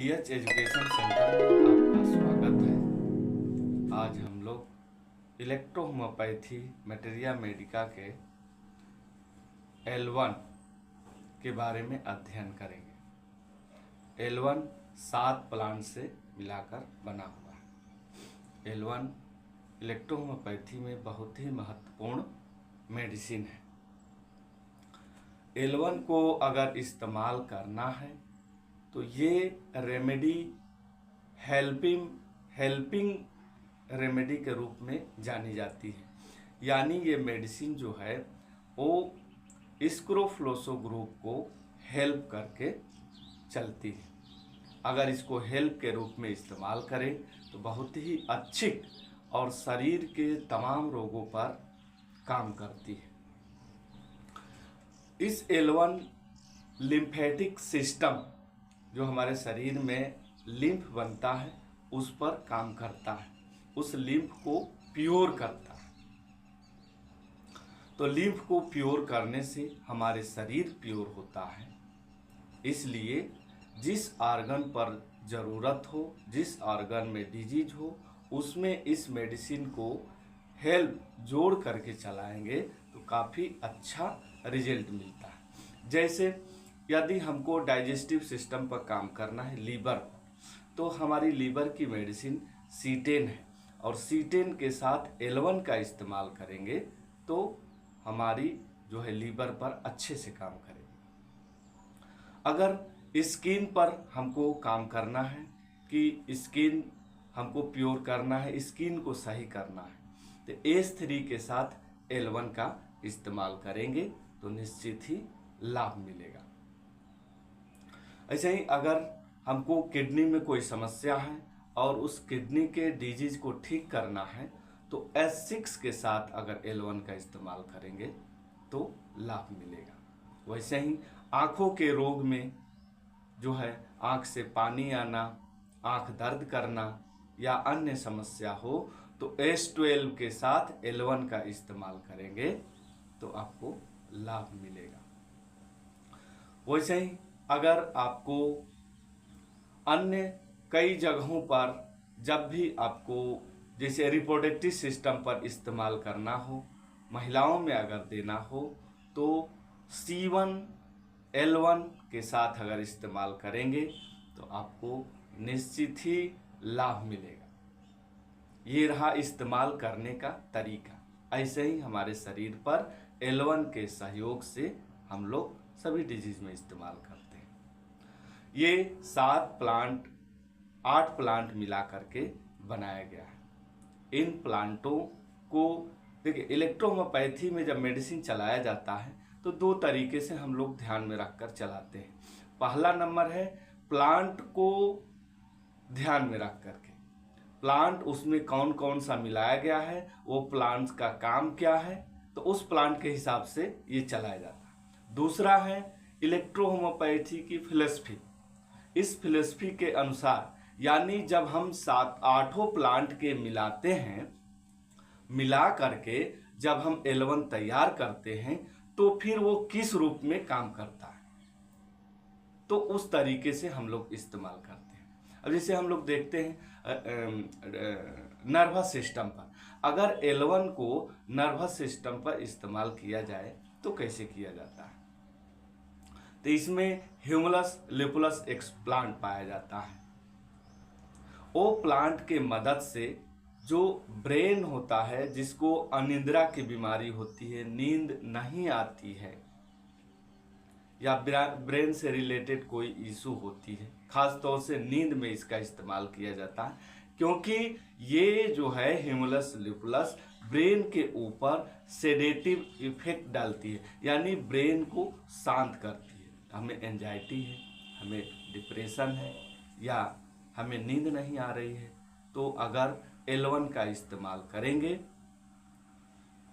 DH education centre में आपका स्वागत है। आज हम लोग इलेक्ट्रोहोम्योपैथी मटेरिया मेडिका के L1 के बारे में अध्ययन करेंगे। L1 7 प्लांट से मिलाकर बना हुआ है। L1 इलेक्ट्रोहोम्योपैथी में बहुत ही महत्वपूर्ण मेडिसिन है। L1 को अगर इस्तेमाल करना है तो ये रेमेडी हेल्पिंग रेमेडी के रूप में जानी जाती है। यानी ये मेडिसिन जो है वो स्क्रोफ्लोसो ग्रुप को हेल्प करके चलती है। अगर इसको हेल्प के रूप में इस्तेमाल करें तो बहुत ही अच्छी और शरीर के तमाम रोगों पर काम करती है। इस L1 लिम्फेटिक सिस्टम जो हमारे शरीर में लिम्फ बनता है उस पर काम करता है, उस लिम्फ को प्योर करता है। तो लिम्फ को प्योर करने से हमारे शरीर प्योर होता है। इसलिए जिस ऑर्गन पर ज़रूरत हो, जिस ऑर्गन में डिजीज हो, उसमें इस मेडिसिन को हेल्प जोड़ करके चलाएंगे तो काफ़ी अच्छा रिजल्ट मिलता है। जैसे यदि हमको डाइजेस्टिव सिस्टम पर काम करना है, लीवर पर, तो हमारी लीवर की मेडिसिन C10 है और C10 के साथ L1 का इस्तेमाल करेंगे तो हमारी जो है लीवर पर अच्छे से काम करेगी। अगर स्किन पर हमको काम करना है कि स्किन हमको प्योर करना है, स्किन को सही करना है, तो S3 के साथ L1 का इस्तेमाल करेंगे तो निश्चित ही लाभ मिलेगा। ऐसे ही अगर हमको किडनी में कोई समस्या है और उस किडनी के डिजीज को ठीक करना है तो S6 के साथ अगर L1 का इस्तेमाल करेंगे तो लाभ मिलेगा। वैसे ही आँखों के रोग में जो है आँख से पानी आना, आँख दर्द करना या अन्य समस्या हो तो S12 के साथ L1 का इस्तेमाल करेंगे तो आपको लाभ मिलेगा। वैसे ही अगर आपको अन्य कई जगहों पर जब भी आपको जैसे रिप्रोडक्टिव सिस्टम पर इस्तेमाल करना हो, महिलाओं में अगर देना हो तो C1 L1 के साथ अगर इस्तेमाल करेंगे तो आपको निश्चित ही लाभ मिलेगा। ये रहा इस्तेमाल करने का तरीका। ऐसे ही हमारे शरीर पर L1 के सहयोग से हम लोग सभी डिजीज में इस्तेमाल करते हैं। ये 8 प्लांट मिला करके बनाया गया है। इन प्लांटों को देखिए, इलेक्ट्रोहोम्योपैथी में जब मेडिसिन चलाया जाता है तो 2 तरीके से हम लोग ध्यान में रखकर चलाते हैं। पहला नंबर है प्लांट को ध्यान में रख करके, प्लांट उसमें कौन कौन सा मिलाया गया है, वो प्लांट का काम क्या है, तो उस प्लांट के हिसाब से ये चलाया जाता है। दूसरा है इलेक्ट्रोहोम्योपैथी की फिलॉसफी। इस फिलॉसफी के अनुसार यानी जब हम 7-8 प्लांट के मिलाते हैं, मिला करके जब हम L1 तैयार करते हैं तो फिर वो किस रूप में काम करता है, तो उस तरीके से हम लोग इस्तेमाल करते हैं। अब जैसे हम लोग देखते हैं नर्वस सिस्टम पर, अगर L1 को नर्वस सिस्टम पर इस्तेमाल किया जाए तो कैसे किया जाता है, तो इसमें ह्यूमुलस लुपुलस एक प्लांट पाया जाता है। वो प्लांट के मदद से जो ब्रेन होता है, जिसको अनिद्रा की बीमारी होती है, नींद नहीं आती है या ब्रेन से रिलेटेड कोई इशू होती है, खास तौर से नींद में इसका इस्तेमाल किया जाता है, क्योंकि ये जो है ह्यूमुलस लुपुलस ब्रेन के ऊपर सेडेटिव इफेक्ट डालती है, यानी ब्रेन को शांत करती है। हमें एंजाइटी है, हमें डिप्रेशन है या हमें नींद नहीं आ रही है, तो अगर L1 का इस्तेमाल करेंगे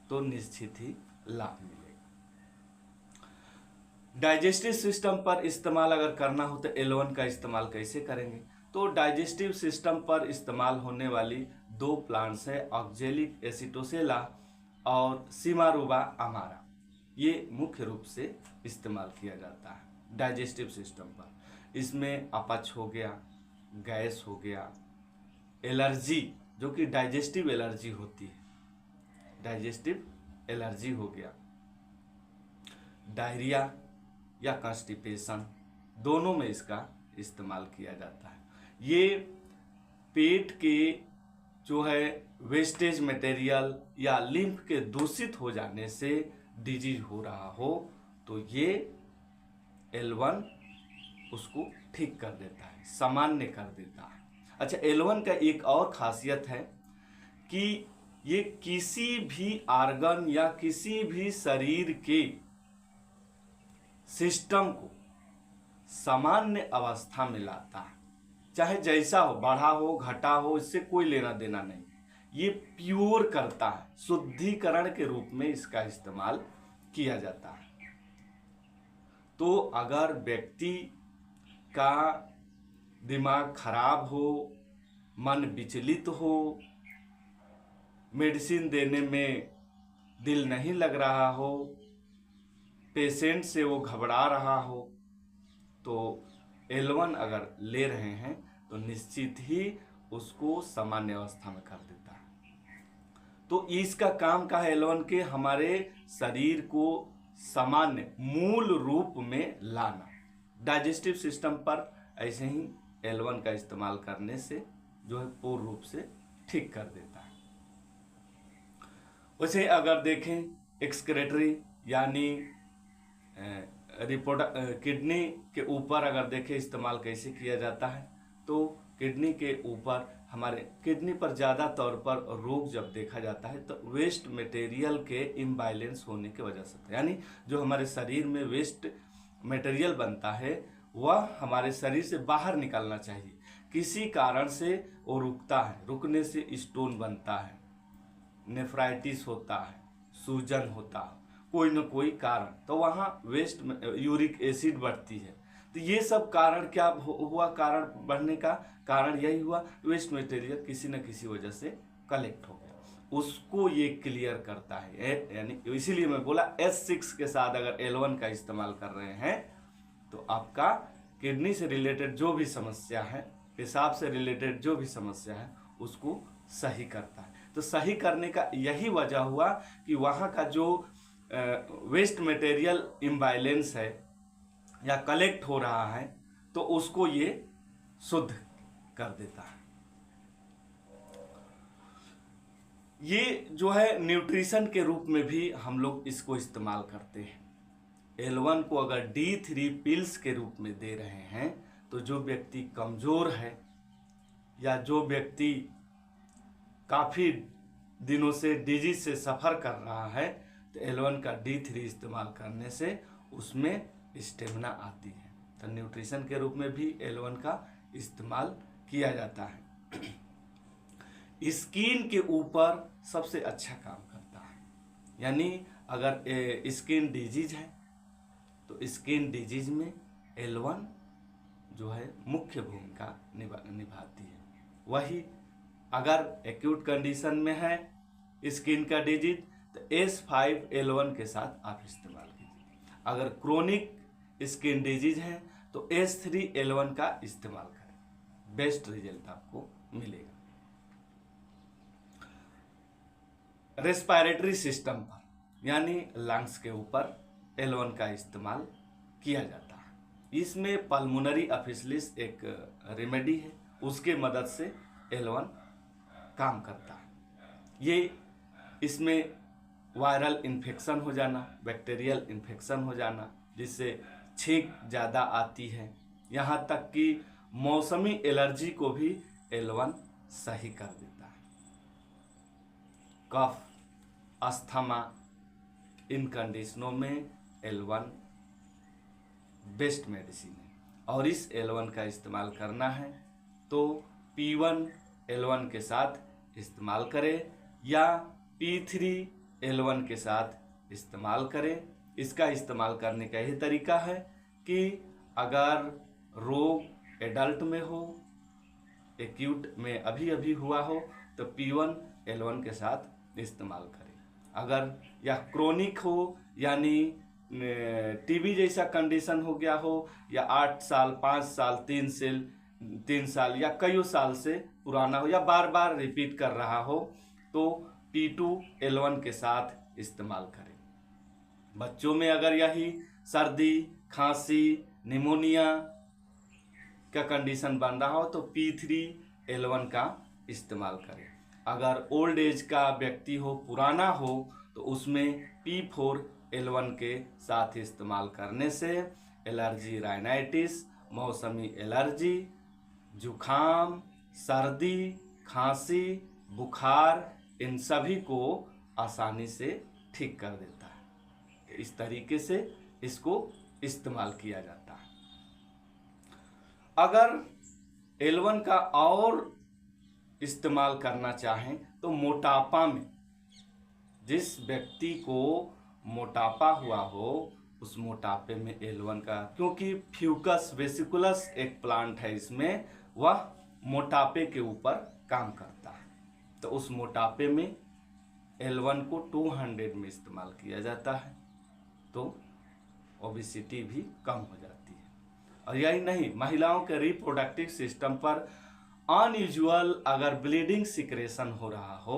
तो निश्चित ही लाभ मिलेगा। डाइजेस्टिव सिस्टम पर इस्तेमाल अगर करना हो तो L1 का इस्तेमाल कैसे करेंगे, तो डाइजेस्टिव सिस्टम पर इस्तेमाल होने वाली 2 प्लांट्स है ऑक्जेलिक एसिटोसेला और सिमारुबा अमारा। ये मुख्य रूप से इस्तेमाल किया जाता है डाइजेस्टिव सिस्टम पर। इसमें अपच हो गया, गैस हो गया, एलर्जी जो कि डाइजेस्टिव एलर्जी होती है, डाइजेस्टिव एलर्जी हो गया, डायरिया या कॉन्स्टिपेशन, दोनों में इसका इस्तेमाल किया जाता है। ये पेट के जो है वेस्टेज मटेरियल या लिम्फ के दूषित हो जाने से डिजीज हो रहा हो तो ये L1 उसको ठीक कर देता है, सामान्य कर देता है। अच्छा, L1 का एक और खासियत है कि ये किसी भी आर्गन या किसी भी शरीर के सिस्टम को सामान्य अवस्था में लाता है, चाहे जैसा हो, बढ़ा हो घटा हो, इससे कोई लेना देना नहीं। ये प्योर करता है, शुद्धिकरण के रूप में इसका इस्तेमाल किया जाता है। तो अगर व्यक्ति का दिमाग खराब हो, मन विचलित हो, मेडिसिन देने में दिल नहीं लग रहा हो, पेशेंट से वो घबरा रहा हो, तो L1 अगर ले रहे हैं तो निश्चित ही उसको सामान्य अवस्था में कर देता है। तो इसका काम का है L1 के हमारे शरीर को सामान्य मूल रूप में लाना। डाइजेस्टिव सिस्टम पर ऐसे ही L1 का इस्तेमाल करने से जो है पूर्ण रूप से ठीक कर देता है। वैसे अगर देखें एक्सक्रेटरी यानी किडनी के ऊपर अगर देखें इस्तेमाल कैसे किया जाता है, तो किडनी के ऊपर हमारे किडनी पर ज़्यादा तौर पर रोग जब देखा जाता है तो वेस्ट मटेरियल के इम्बैलेंस होने की वजह से, यानी जो हमारे शरीर में वेस्ट मटेरियल बनता है वह हमारे शरीर से बाहर निकलना चाहिए, किसी कारण से वो रुकता है, रुकने से स्टोन बनता है, नेफ्राइटिस होता है, सूजन होता है, कोई न कोई कारण, तो वहाँ वेस्ट यूरिक एसिड बढ़ती है। तो ये सब कारण क्या हुआ, कारण बढ़ने का कारण यही हुआ, वेस्ट मटेरियल किसी न किसी वजह से कलेक्ट हो गया, उसको ये क्लियर करता है। यानी इसीलिए मैं बोला S6 के साथ अगर L1 का इस्तेमाल कर रहे हैं तो आपका किडनी से रिलेटेड जो भी समस्या है, पेशाब से रिलेटेड जो भी समस्या है, उसको सही करता है। तो सही करने का यही वजह हुआ कि वहाँ का जो वेस्ट मटेरियल इम्बैलेंस है या कलेक्ट हो रहा है तो उसको ये शुद्ध कर देता है। ये जो है न्यूट्रिशन के रूप में भी हम लोग इसको इस्तेमाल करते हैं। L1 को अगर D3 पिल्स के रूप में दे रहे हैं तो जो व्यक्ति कमज़ोर है या जो व्यक्ति काफ़ी दिनों से डिजीज से सफ़र कर रहा है तो L1 का D3 इस्तेमाल करने से उसमें स्टेमिना आती है। तो न्यूट्रिशन के रूप में भी L1 का इस्तेमाल किया जाता है। स्किन के ऊपर सबसे अच्छा काम करता है, यानी अगर स्किन डिजीज है तो स्किन डिजीज में L1 जो है मुख्य भूमिका निभाती है। वही अगर एक्यूट कंडीशन में है स्किन का डिजीज तो S5L1 के साथ आप इस्तेमाल कीजिए। अगर क्रोनिक स्किन डिजीज है तो S3L1 का इस्तेमाल करें, बेस्ट रिजल्ट आपको मिलेगा। रेस्पिरेटरी सिस्टम पर यानी लंग्स के ऊपर L1 का इस्तेमाल किया जाता है। इसमें पल्मोनरी एफिशिएंसी एक रेमेडी है, उसके मदद से L1 काम करता है। ये इसमें वायरल इन्फेक्शन हो जाना, बैक्टीरियल इन्फेक्शन हो जाना, जिससे छींक ज़्यादा आती है, यहाँ तक कि मौसमी एलर्जी को भी L1 सही कर देता है। कफ, अस्थमा, इन कंडीशनों में L1 बेस्ट मेडिसिन है। और इस L1 का इस्तेमाल करना है तो P1 L1 के साथ इस्तेमाल करें या P3 L1 के साथ इस्तेमाल करें। इसका इस्तेमाल करने का यही तरीका है कि अगर रोग एडल्ट में हो, एक्यूट में अभी अभी हुआ हो तो P1 L1 के साथ इस्तेमाल करें। अगर या क्रोनिक हो यानी टीबी जैसा कंडीशन हो गया हो या 8 साल, 5 साल, 3 साल 3 साल या कई साल से पुराना हो या बार बार रिपीट कर रहा हो तो P2L1 के साथ इस्तेमाल करें। बच्चों में अगर यही सर्दी, खांसी, निमोनिया का कंडीशन बन रहा हो तो P3L1 का इस्तेमाल करें। अगर ओल्ड एज का व्यक्ति हो, पुराना हो, तो उसमें P4L1 के साथ इस्तेमाल करने से एलर्जी राइनाइटिस, मौसमी एलर्जी, जुखाम, सर्दी, खांसी, बुखार, इन सभी को आसानी से ठीक कर देता है। इस तरीके से इसको इस्तेमाल किया जाता है। अगर L1 का और इस्तेमाल करना चाहें तो मोटापा में, जिस व्यक्ति को मोटापा हुआ हो उस मोटापे में L1 का, क्योंकि फ्यूकस वेसिकुलस एक प्लांट है इसमें, वह मोटापे के ऊपर काम करता है, तो उस मोटापे में L1 को 200 में इस्तेमाल किया जाता है तो ओबेसिटी भी कम हो जाती है। और यही नहीं, महिलाओं के रिप्रोडक्टिव सिस्टम पर अनयूजुअल अगर ब्लीडिंग सिक्रेशन हो रहा हो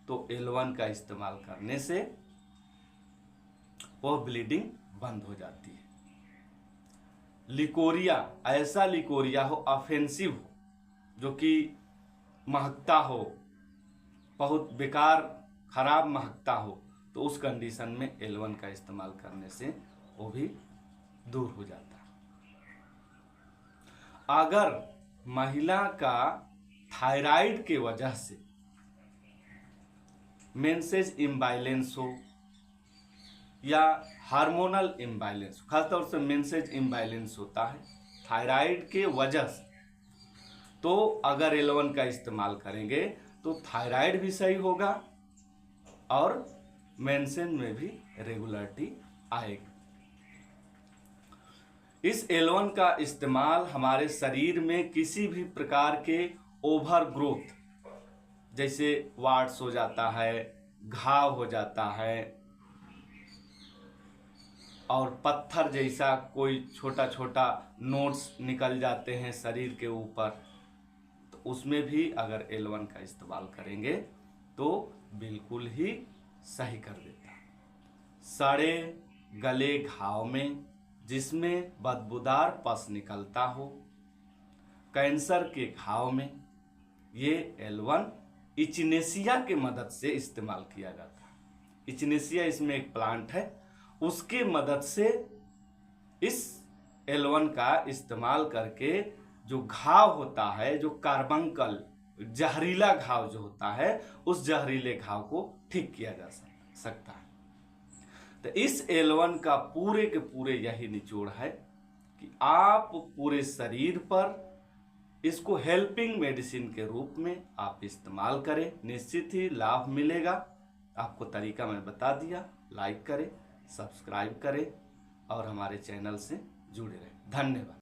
तो L1 का इस्तेमाल करने से वह ब्लीडिंग बंद हो जाती है। लिकोरिया, ऐसा लिकोरिया हो ऑफेंसिव हो, जो कि महकता हो, बहुत बेकार खराब महकता हो, तो उस कंडीशन में L1 का इस्तेमाल करने से वो भी दूर हो जाता है। अगर महिला का थायराइड के वजह से मेंसेज इम्बैलेंस हो या हार्मोनल इम्बैलेंस, खासतौर से मेंसेज इम्बैलेंस होता है थायराइड के वजह से, तो अगर L1 का इस्तेमाल करेंगे तो थायराइड भी सही होगा और मेंसेज में भी रेगुलरिटी आएगी। इस L1 का इस्तेमाल हमारे शरीर में किसी भी प्रकार के ओवर ग्रोथ, जैसे वार्ट्स हो जाता है, घाव हो जाता है और पत्थर जैसा कोई छोटा छोटा नोट्स निकल जाते हैं शरीर के ऊपर, तो उसमें भी अगर L1 का इस्तेमाल करेंगे तो बिल्कुल ही सही कर देता है। सड़े गले घाव में जिसमें बदबूदार पस निकलता हो, कैंसर के घाव में ये L1 इचिनेसिया के मदद से इस्तेमाल किया जाता है। इचिनेसिया इसमें एक प्लांट है, उसके मदद से इस L1 का इस्तेमाल करके जो घाव होता है, जो कार्बंकल जहरीला घाव जो होता है, उस जहरीले घाव को ठीक किया जा सकता है। तो इस L1 का पूरे के पूरे यही निचोड़ है कि आप पूरे शरीर पर इसको हेल्पिंग मेडिसिन के रूप में आप इस्तेमाल करें, निश्चित ही लाभ मिलेगा। आपको तरीका मैं बता दिया, लाइक करें, सब्सक्राइब करें और हमारे चैनल से जुड़े रहें। धन्यवाद।